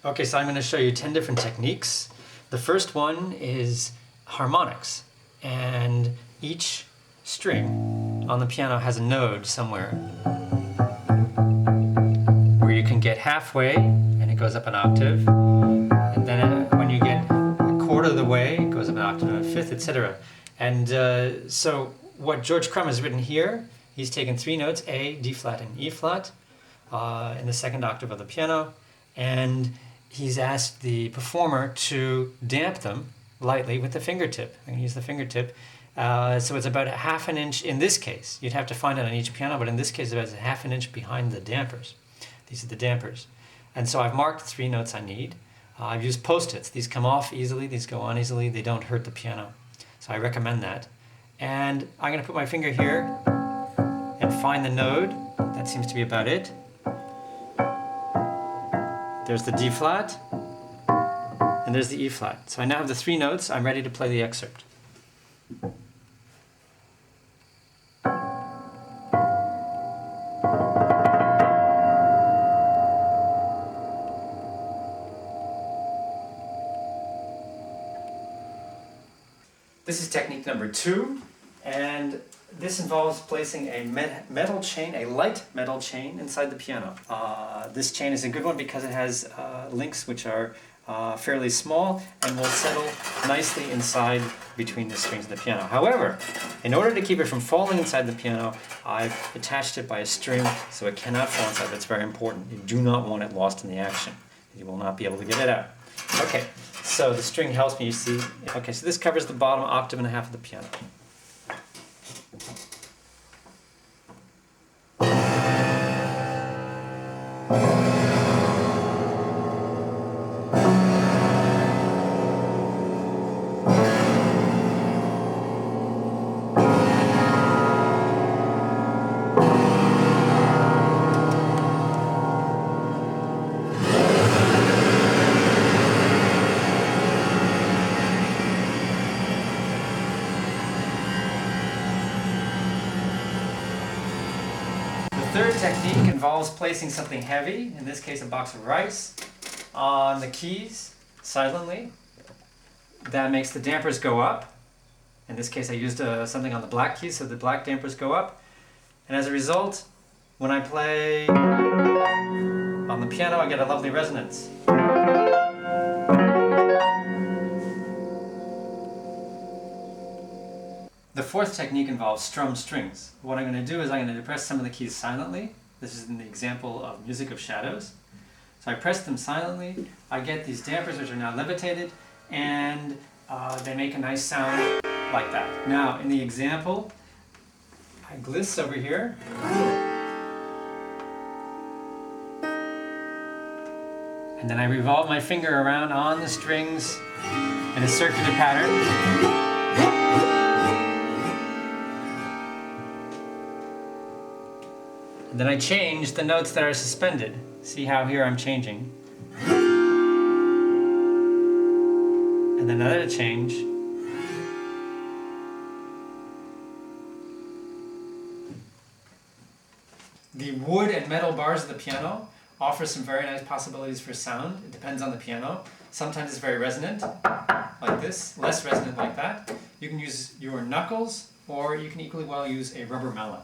Okay, so I'm going to show you 10 different techniques. The first one is harmonics, and each string on the piano has a node somewhere where you can get halfway and it goes up an octave, and then when you get a quarter of the way it goes up an octave and a fifth, etc. And so what George Crumb has written here, he's taken three notes, A, D flat, and E flat, in the second octave of the piano, and he's asked the performer to damp them lightly with the fingertip. I'm going to use the fingertip. So it's about a half an inch in this case. You'd have to find it on each piano, but in this case it's about a half an inch behind the dampers. These are the dampers. And so I've marked the three notes I need. I've used post-its. These come off easily, these go on easily, they don't hurt the piano. So I recommend that. And I'm going to put my finger here and find the node. That seems to be about it. There's the D flat, and there's the E flat. So I now have the three notes. I'm ready to play the excerpt. This is technique number 2, and this involves placing a metal chain, a light metal chain, inside the piano. This chain is a good one because it has links which are fairly small and will settle nicely inside between the strings of the piano. However, in order to keep it from falling inside the piano, I've attached it by a string so it cannot fall inside. That's very important. You do not want it lost in the action. You will not be able to get it out. Okay, so the string helps me, you see. Okay, so this covers the bottom octave and a half of the piano. The third technique involves placing something heavy, in this case a box of rice, on the keys silently. That makes the dampers go up. In this case I used something on the black keys, so the black dampers go up. And as a result, when I play on the piano, I get a lovely resonance. The fourth technique involves strum strings. What I'm going to do is I'm going to press some of the keys silently. This is in the example of Music of Shadows. So I press them silently, I get these dampers which are now levitated, and they make a nice sound like that. Now in the example, I gliss over here. And then I revolve my finger around on the strings in a circular pattern. And then I change the notes that are suspended. See how here I'm changing. And then another change. The wood and metal bars of the piano offer some very nice possibilities for sound. It depends on the piano. Sometimes it's very resonant, like this, less resonant like that. You can use your knuckles, or you can equally well use a rubber mallet.